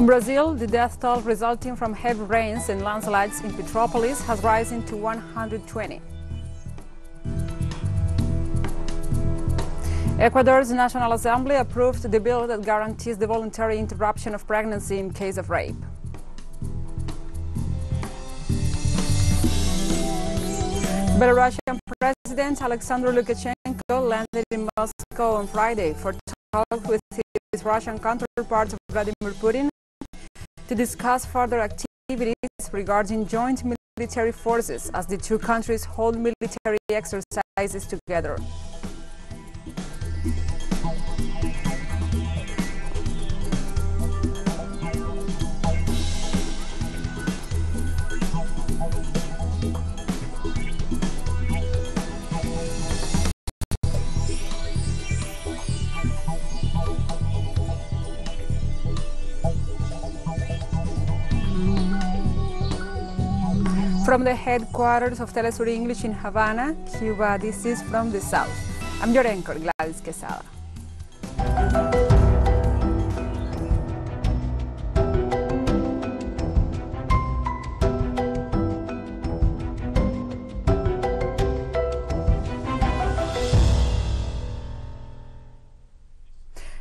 Brazil, the death toll resulting from heavy rains and landslides in Petropolis has risen to 120. Ecuador's National Assembly approved the bill that guarantees the voluntary interruption of pregnancy in case of rape. Belarusian President Alexander Lukashenko landed in Moscow on Friday for talks with his Russian counterpart Vladimir Putin to discuss further activities regarding joint military forces as the two countries hold military exercises together. From the headquarters of TeleSUR English in Havana, Cuba, this is From the South. I'm your anchor, Gladys Quesada.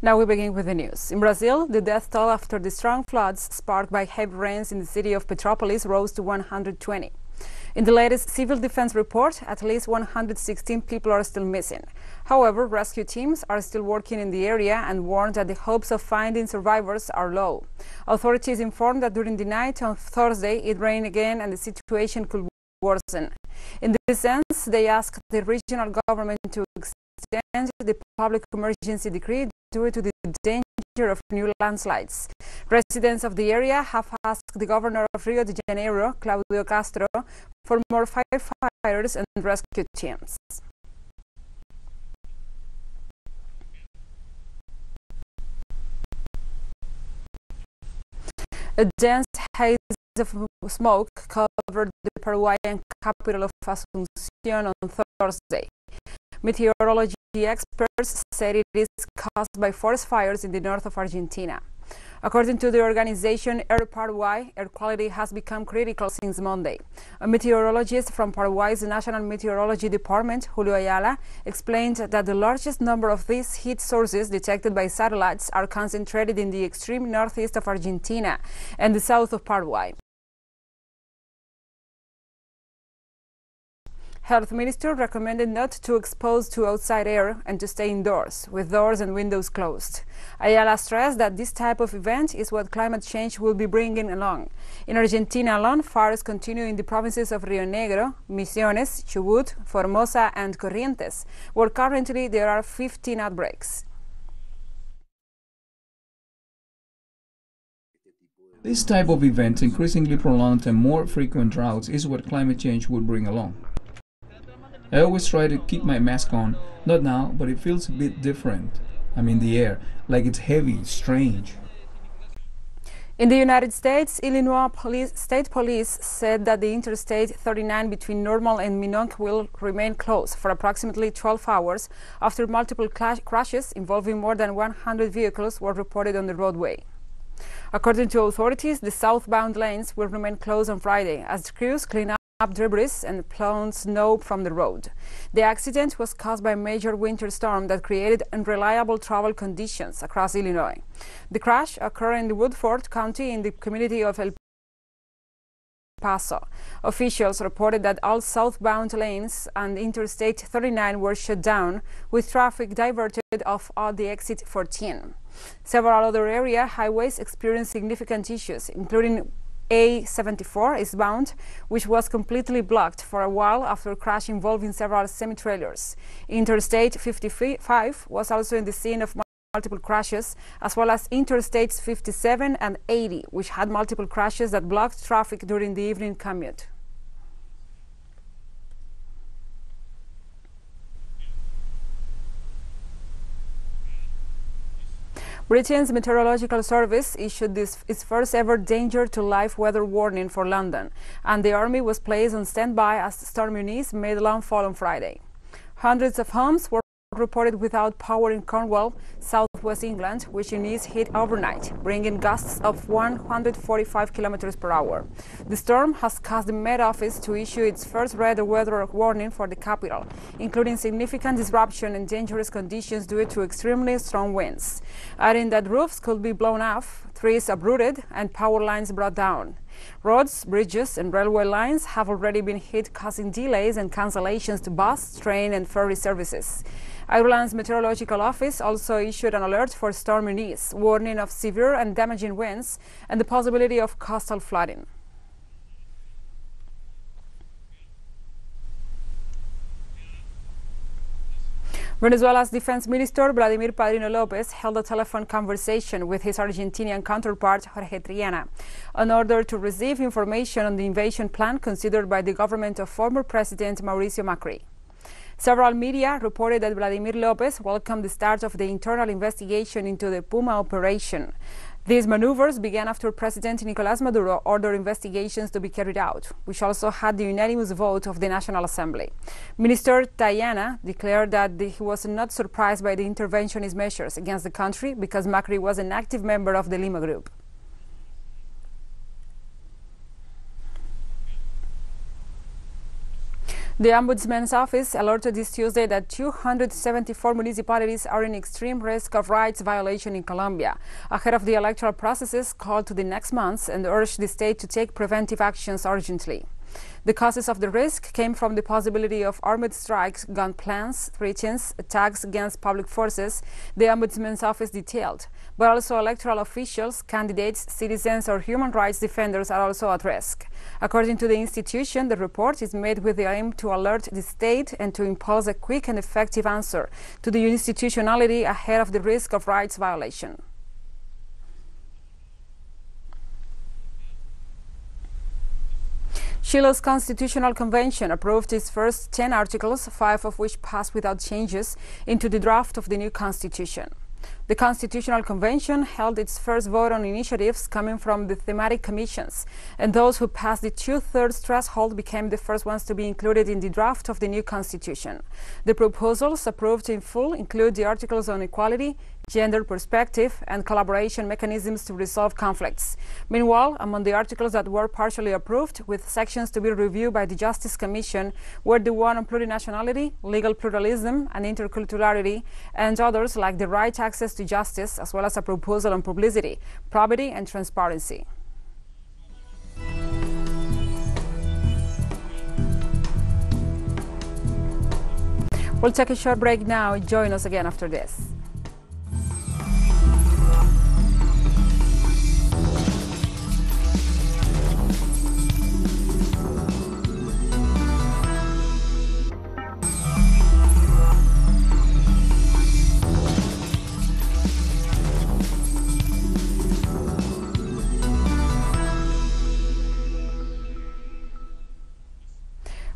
Now we begin with the news. In Brazil, the death toll after the strong floods sparked by heavy rains in the city of Petropolis rose to 120. In the latest civil defense report, at least 116 people are still missing. However, rescue teams are still working in the area and warned that the hopes of finding survivors are low. Authorities informed that during the night on Thursday it rained again and the situation could worsen. In this sense, they asked the regional government to extend the public emergency decree due to the danger of new landslides. Residents of the area have asked the governor of Rio de Janeiro, Claudio Castro, for more firefighters and rescue teams. A dense haze of smoke covered the Paraguayan capital of Asunción on Thursday. Meteorology experts said it is caused by forest fires in the north of Argentina. According to the organization Air Paraguay, air quality has become critical since Monday. A meteorologist from Paraguay's National Meteorology Department, Julio Ayala, explained that the largest number of these heat sources detected by satellites are concentrated in the extreme northeast of Argentina and the south of Paraguay. Health Minister recommended not to expose to outside air and to stay indoors, with doors and windows closed. Ayala stressed that this type of event is what climate change will be bringing along. In Argentina alone, fires continue in the provinces of Rio Negro, Misiones, Chubut, Formosa and Corrientes, where currently there are 15 outbreaks. This type of event, increasingly prolonged and more frequent droughts, is what climate change will bring along. I always try to keep my mask on, not now, but it feels a bit different. I'm in the air, like it's heavy, strange. In the United States, Illinois State Police said that the Interstate 39 between Normal and Minonk will remain closed for approximately 12 hours after multiple crashes involving more than 100 vehicles were reported on the roadway. According to authorities, the southbound lanes will remain closed on Friday as crews clean up debris and plow snow from the road. The accident was caused by a major winter storm that created unreliable travel conditions across Illinois. The crash occurred in the Woodford County in the community of El Paso. Officials reported that all southbound lanes and Interstate 39 were shut down, with traffic diverted off all the exit 14. Several other area highways experienced significant issues, including A74 eastbound, which was completely blocked for a while after a crash involving several semi-trailers. Interstate 55 was also in the scene of multiple crashes, as well as Interstates 57 and 80, which had multiple crashes that blocked traffic during the evening commute. Britain's Meteorological Service issued its first ever danger to life weather warning for London, and the army was placed on standby as Storm Eunice made landfall on Friday. Hundreds of homes were reported without power in Cornwall, South southwest England, which in east hit overnight, bringing gusts of 145 kilometers per hour. The storm has caused the Met Office to issue its first red weather warning for the capital, including significant disruption and dangerous conditions due to extremely strong winds, adding that roofs could be blown off, trees uprooted, and power lines brought down. Roads, bridges, and railway lines have already been hit, causing delays and cancellations to bus, train, and ferry services. Ireland's Meteorological Office also issued an alert for stormy seas, warning of severe and damaging winds and the possibility of coastal flooding. Venezuela's Defense Minister Vladimir Padrino López held a telephone conversation with his Argentinian counterpart Jorge Triana in order to receive information on the invasion plan considered by the government of former President Mauricio Macri. Several media reported that Vladimir López welcomed the start of the internal investigation into the Puma operation. These maneuvers began after President Nicolás Maduro ordered investigations to be carried out, which also had the unanimous vote of the National Assembly. Minister Triana declared that he was not surprised by the interventionist measures against the country because Macri was an active member of the Lima Group. The Ombudsman's Office alerted this Tuesday that 274 municipalities are in extreme risk of rights violation in Colombia, ahead of the electoral processes called to the next month, and urged the state to take preventive actions urgently. The causes of the risk came from the possibility of armed strikes, gun plans, threats, attacks against public forces, the Ombudsman's Office detailed, but also electoral officials, candidates, citizens, or human rights defenders are also at risk. According to the institution, the report is made with the aim to alert the state and to impose a quick and effective answer to the institutionality ahead of the risk of rights violation. Chile's Constitutional Convention approved its first 10 articles, 5 of which passed without changes, into the draft of the new constitution. The Constitutional Convention held its first vote on initiatives coming from the thematic commissions, and those who passed the two-thirds threshold became the first ones to be included in the draft of the new constitution. The proposals approved in full include the articles on equality, gender perspective, and collaboration mechanisms to resolve conflicts. Meanwhile, among the articles that were partially approved, with sections to be reviewed by the Justice Commission, were the one on plurinationality, legal pluralism, and interculturality, and others like the right to access to justice, as well as a proposal on publicity, probity, and transparency. We'll take a short break now. Join us again after this.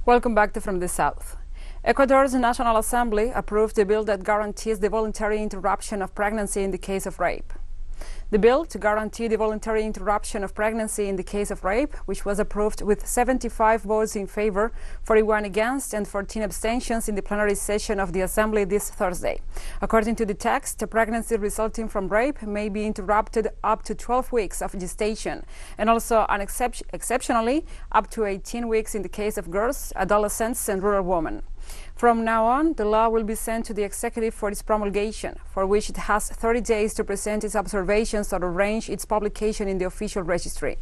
Welcome back to From the South. Ecuador's National Assembly approved a bill that guarantees the voluntary interruption of pregnancy in the case of rape. The bill to guarantee the voluntary interruption of pregnancy in the case of rape, which was approved with 75 votes in favor, 41 against, and 14 abstentions in the plenary session of the Assembly this Thursday. According to the text, a pregnancy resulting from rape may be interrupted up to 12 weeks of gestation, and also exceptionally up to 18 weeks in the case of girls, adolescents, and rural women. From now on, the law will be sent to the executive for its promulgation, for which it has 30 days to present its observations or arrange its publication in the official registry.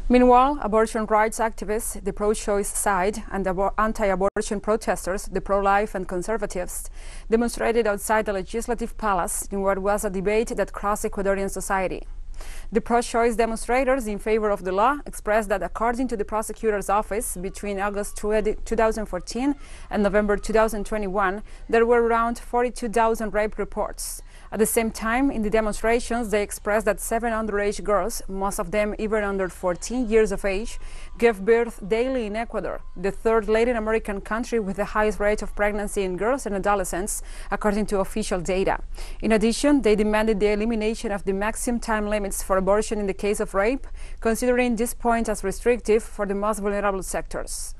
Meanwhile, abortion rights activists, the pro-choice side, and the anti-abortion protesters, the pro-life and conservatives, demonstrated outside the Legislative Palace in what was a debate that crossed Ecuadorian society. The pro-choice demonstrators in favor of the law expressed that according to the prosecutor's office, between August 2014 and November 2021, there were around 42,000 rape reports. At the same time, in the demonstrations, they expressed that 7 underage girls, most of them even under 14 years of age, gave birth daily in Ecuador, the third Latin American country with the highest rate of pregnancy in girls and adolescents, according to official data. In addition, they demanded the elimination of the maximum time limits for abortion in the case of rape, considering this point as restrictive for the most vulnerable sectors.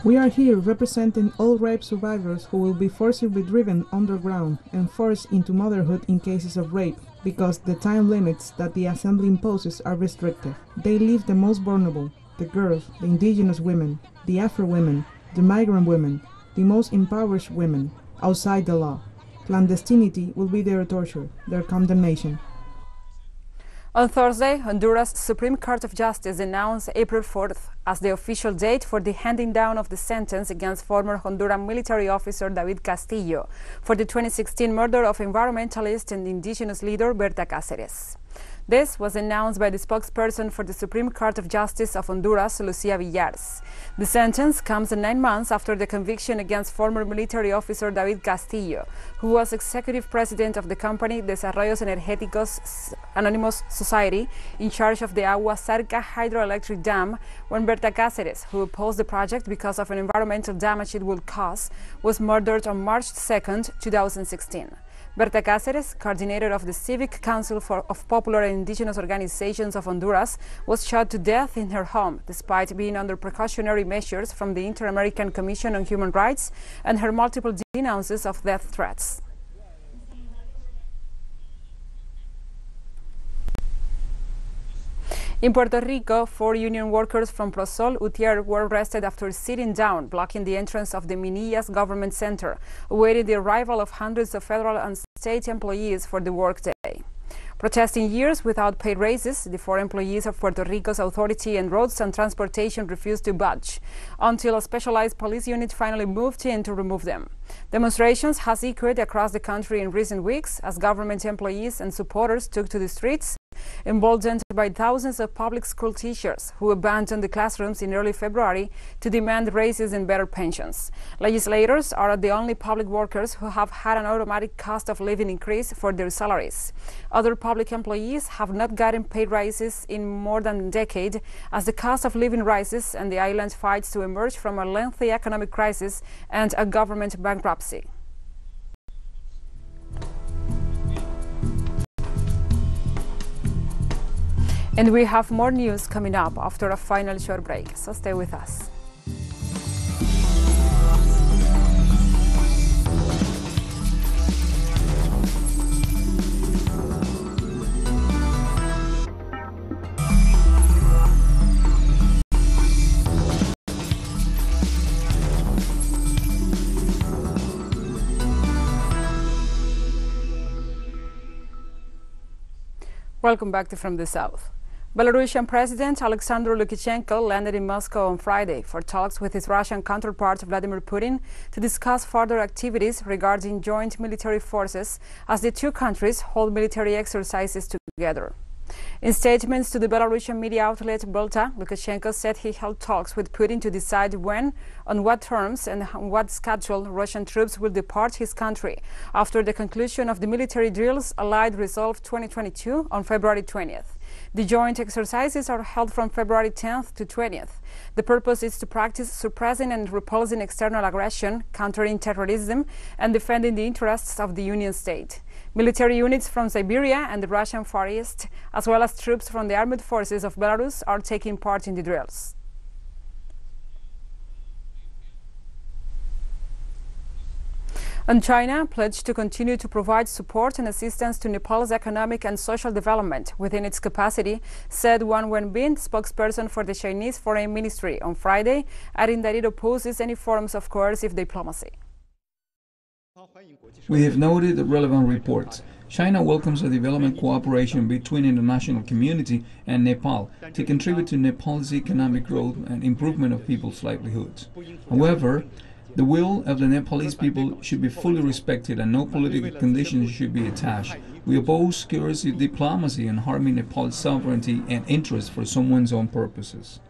We are here representing all rape survivors who will be forcibly driven underground and forced into motherhood in cases of rape, because the time limits that the Assembly imposes are restrictive. They leave the most vulnerable, the girls, the indigenous women, the Afro women, the migrant women, the most impoverished women, outside the law. Clandestinity will be their torture, their condemnation. On Thursday, Honduras Supreme Court of Justice announced April 4th as the official date for the handing down of the sentence against former Honduran military officer David Castillo for the 2016 murder of environmentalist and indigenous leader Berta Cáceres. This was announced by the spokesperson for the Supreme Court of Justice of Honduras, Lucía Villars. The sentence comes 9 months after the conviction against former military officer David Castillo, who was executive president of the company Desarrollos Energéticos Anonymous Society in charge of the Agua Zarca hydroelectric dam, when Berta Cáceres, who opposed the project because of an environmental damage it would cause, was murdered on March 2, 2016. Berta Cáceres, coordinator of the Civic Council of Popular and Indigenous Organizations of Honduras, was shot to death in her home, despite being under precautionary measures from the Inter-American Commission on Human Rights and her multiple denounces of death threats. In Puerto Rico, 4 union workers from Prosol Utier were arrested after sitting down, blocking the entrance of the Minillas Government Center, awaiting the arrival of hundreds of federal and state employees for the workday. Protesting years without paid raises, the 4 employees of Puerto Rico's Authority and Roads and Transportation refused to budge, until a specialized police unit finally moved in to remove them. Demonstrations has echoed across the country in recent weeks as government employees and supporters took to the streets, emboldened by thousands of public school teachers who abandoned the classrooms in early February to demand raises and better pensions. Legislators are the only public workers who have had an automatic cost of living increase for their salaries. Other public employees have not gotten paid rises in more than a decade as the cost of living rises and the island fights to emerge from a lengthy economic crisis and a government bankruptcy. And we have more news coming up after a final short break, so stay with us. Welcome back to From the South. Belarusian President Alexander Lukashenko landed in Moscow on Friday for talks with his Russian counterpart Vladimir Putin to discuss further activities regarding joint military forces as the two countries hold military exercises together. In statements to the Belarusian media outlet Belta, Lukashenko said he held talks with Putin to decide when, on what terms, and on what schedule Russian troops will depart his country after the conclusion of the military drills Allied Resolve 2022 on February 20th. The joint exercises are held from February 10th to 20th. The purpose is to practice suppressing and repulsing external aggression, countering terrorism, and defending the interests of the Union state. Military units from Siberia and the Russian Far East, as well as troops from the armed forces of Belarus, are taking part in the drills. And China pledged to continue to provide support and assistance to Nepal's economic and social development within its capacity, said Wang Wenbin, spokesperson for the Chinese Foreign Ministry, on Friday, adding that it opposes any forms of coercive diplomacy. We have noted the relevant reports. China welcomes a development cooperation between the international community and Nepal to contribute to Nepal's economic growth and improvement of people's livelihoods. However, the will of the Nepalese people should be fully respected and no political conditions should be attached. We oppose coercive diplomacy and harming Nepal's sovereignty and interests for someone's own purposes.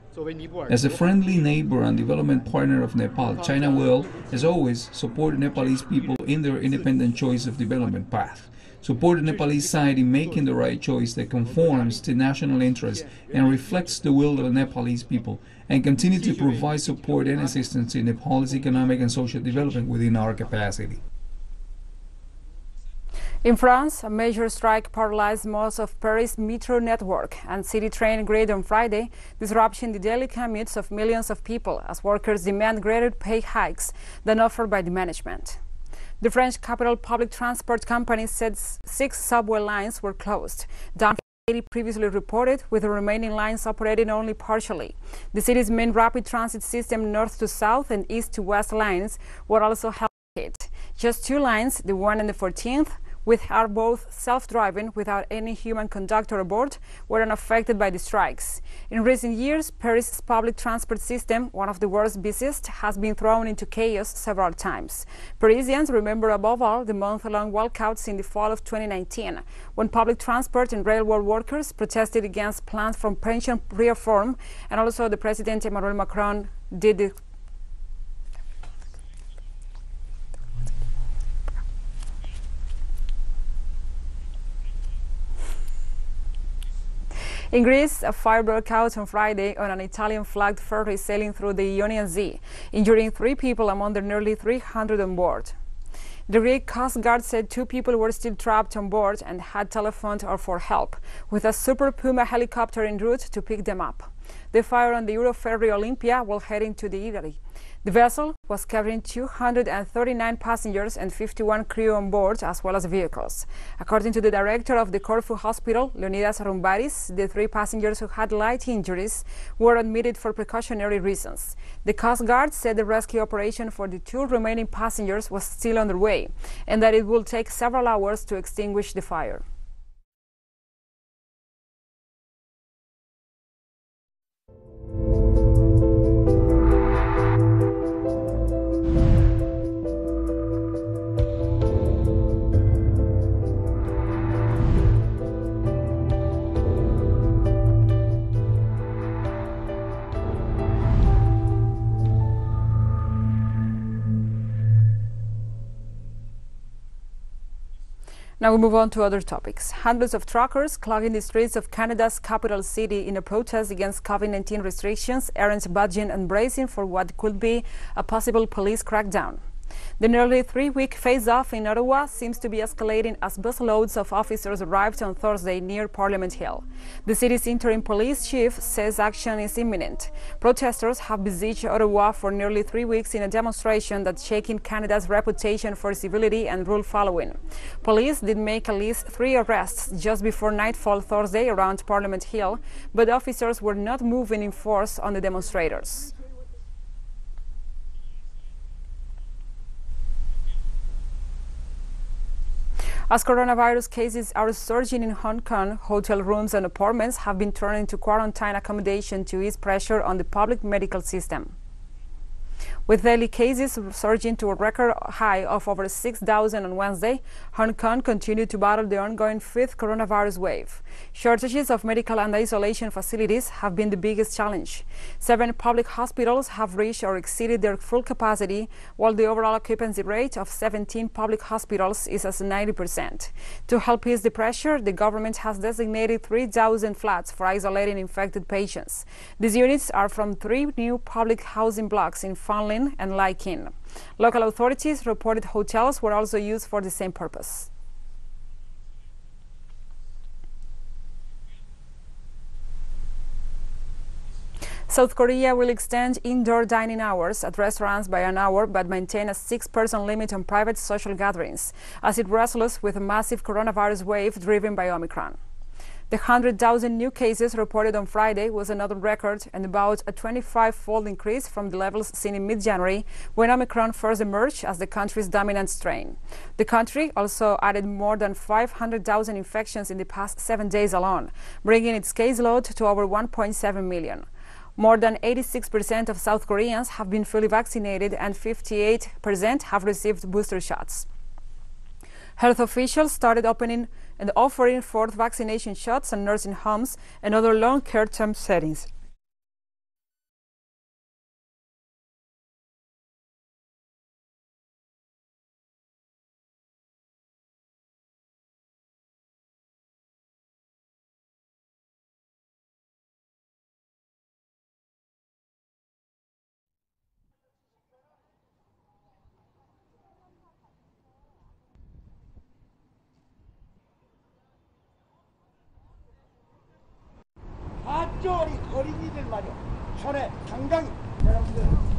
As a friendly neighbor and development partner of Nepal, China will, as always, support the Nepalese people in their independent choice of development path. Support the Nepalese side in making the right choice that conforms to national interests and reflects the will of the Nepalese people, and continue to provide support and assistance in Nepal's economic and social development within our capacity. In France, a major strike paralyzed most of Paris' metro network and city train grid on Friday, disrupting the daily commutes of millions of people as workers demand greater pay hikes than offered by the management. The French capital public transport company said 6 subway lines were closed, down from 80 previously reported, with the remaining lines operating only partially. The city's main rapid transit system, north to south and east to west lines, were also hit. Just 2 lines, the 1 and the 14th, which are both self-driving without any human conductor aboard, were unaffected by the strikes. In recent years, Paris' public transport system, one of the world's busiest, has been thrown into chaos several times. Parisians remember above all the month-long walkouts in the fall of 2019, when public transport and railroad workers protested against plans for pension reform, and also the President Emmanuel Macron did the In Greece, a fire broke out on Friday on an Italian-flagged ferry sailing through the Ionian Sea, injuring 3 people among the nearly 300 on board. The Greek Coast Guard said 2 people were still trapped on board and had telephoned for help, with a Super Puma helicopter en route to pick them up. The fire on the Euroferry Olympia while heading to Italy. The vessel was carrying 239 passengers and 51 crew on board, as well as vehicles. According to the director of the Corfu Hospital, Leonidas Rumbaris, the 3 passengers who had light injuries were admitted for precautionary reasons. The Coast Guard said the rescue operation for the 2 remaining passengers was still underway, and that it will take several hours to extinguish the fire. Now we move on to other topics. Hundreds of truckers clogging the streets of Canada's capital city in a protest against COVID-19 restrictions aren't budging and bracing for what could be a possible police crackdown. The nearly 3-week face-off in Ottawa seems to be escalating as busloads of officers arrived on Thursday near Parliament Hill. The city's interim police chief says action is imminent. Protesters have besieged Ottawa for nearly 3 weeks in a demonstration that's shaking Canada's reputation for civility and rule following. Police did make at least 3 arrests just before nightfall Thursday around Parliament Hill, but officers were not moving in force on the demonstrators. As coronavirus cases are surging in Hong Kong, hotel rooms and apartments have been turned into quarantine accommodation to ease pressure on the public medical system. With daily cases surging to a record high of over 6,000 on Wednesday, Hong Kong continued to battle the ongoing 5th coronavirus wave. Shortages of medical and isolation facilities have been the biggest challenge. 7 public hospitals have reached or exceeded their full capacity, while the overall occupancy rate of 17 public hospitals is at 90%. To help ease the pressure, the government has designated 3,000 flats for isolating infected patients. These units are from 3 new public housing blocks in Fanlin and Lai Kin. Local authorities reported hotels were also used for the same purpose. South Korea will extend indoor dining hours at restaurants by an hour but maintain a 6-person limit on private social gatherings as it wrestles with a massive coronavirus wave driven by Omicron. The 100,000 new cases reported on Friday was another record and about a 25-fold increase from the levels seen in mid-January when Omicron first emerged as the country's dominant strain. The country also added more than 500,000 infections in the past 7 days alone, bringing its caseload to over 1.7 million. More than 86% of South Koreans have been fully vaccinated and 58% have received booster shots. Health officials started opening and offering 4th vaccination shots in nursing homes and other long-term settings. 전에 당장 여러분들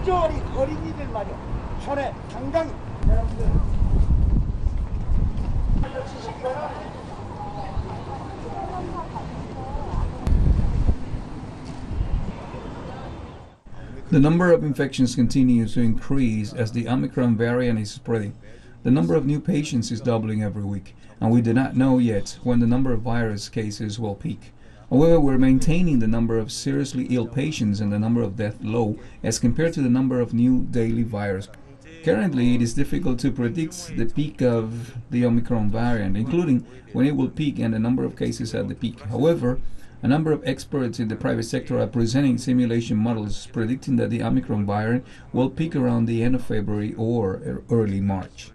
봤죠? 어린이들 말이야. 전에 당장 여러분들 The number of infections continues to increase as the Omicron variant is spreading. The number of new patients is doubling every week, and we do not know yet when the number of virus cases will peak. However, we're maintaining the number of seriously ill patients and the number of deaths low as compared to the number of new daily virus. Currently, it is difficult to predict the peak of the Omicron variant, including when it will peak and the number of cases at the peak. However, a number of experts in the private sector are presenting simulation models predicting that the Omicron variant will peak around the end of February or early March.